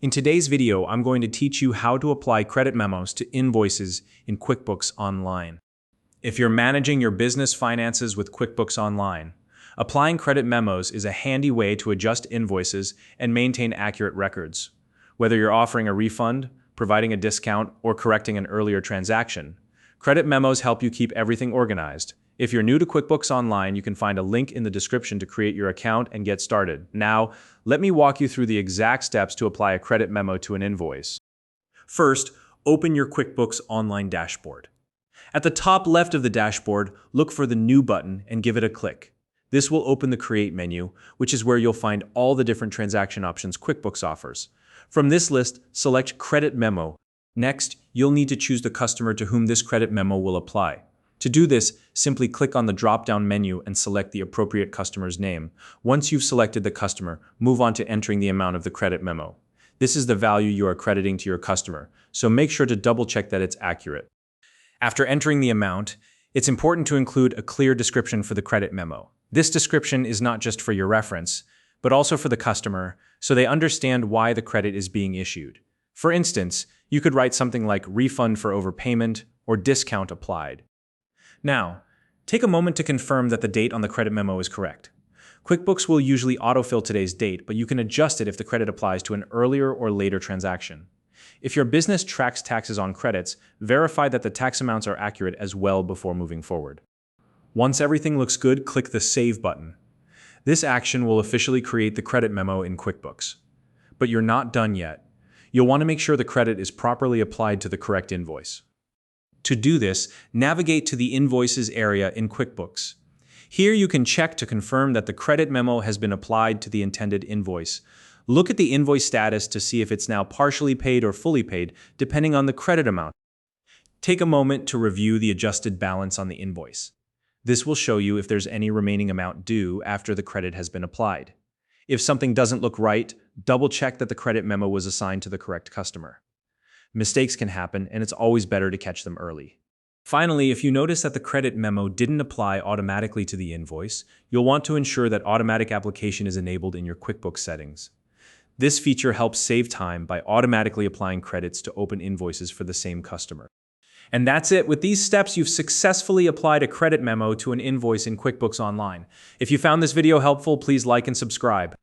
In today's video, I'm going to teach you how to apply credit memos to invoices in QuickBooks Online. If you're managing your business finances with QuickBooks Online, applying credit memos is a handy way to adjust invoices and maintain accurate records. Whether you're offering a refund, providing a discount, or correcting an earlier transaction, credit memos help you keep everything organized. If you're new to QuickBooks Online, you can find a link in the description to create your account and get started. Now, let me walk you through the exact steps to apply a credit memo to an invoice. First, open your QuickBooks Online dashboard. At the top left of the dashboard, look for the New button and give it a click. This will open the Create menu, which is where you'll find all the different transaction options QuickBooks offers. From this list, select Credit Memo. Next, you'll need to choose the customer to whom this credit memo will apply. To do this, simply click on the drop-down menu and select the appropriate customer's name. Once you've selected the customer, move on to entering the amount of the credit memo. This is the value you are crediting to your customer, so make sure to double-check that it's accurate. After entering the amount, it's important to include a clear description for the credit memo. This description is not just for your reference, but also for the customer, so they understand why the credit is being issued. For instance, you could write something like refund for overpayment or discount applied. Now, take a moment to confirm that the date on the credit memo is correct. QuickBooks will usually autofill today's date, but you can adjust it if the credit applies to an earlier or later transaction. If your business tracks taxes on credits, verify that the tax amounts are accurate as well before moving forward. Once everything looks good, click the Save button. This action will officially create the credit memo in QuickBooks. But you're not done yet. You'll want to make sure the credit is properly applied to the correct invoice. To do this, navigate to the Invoices area in QuickBooks. Here you can check to confirm that the credit memo has been applied to the intended invoice. Look at the invoice status to see if it's now partially paid or fully paid, depending on the credit amount. Take a moment to review the adjusted balance on the invoice. This will show you if there's any remaining amount due after the credit has been applied. If something doesn't look right, double-check that the credit memo was assigned to the correct customer. Mistakes can happen, and it's always better to catch them early. Finally, if you notice that the credit memo didn't apply automatically to the invoice, you'll want to ensure that automatic application is enabled in your QuickBooks settings. This feature helps save time by automatically applying credits to open invoices for the same customer. And that's it. With these steps, you've successfully applied a credit memo to an invoice in QuickBooks Online. If you found this video helpful, please like and subscribe.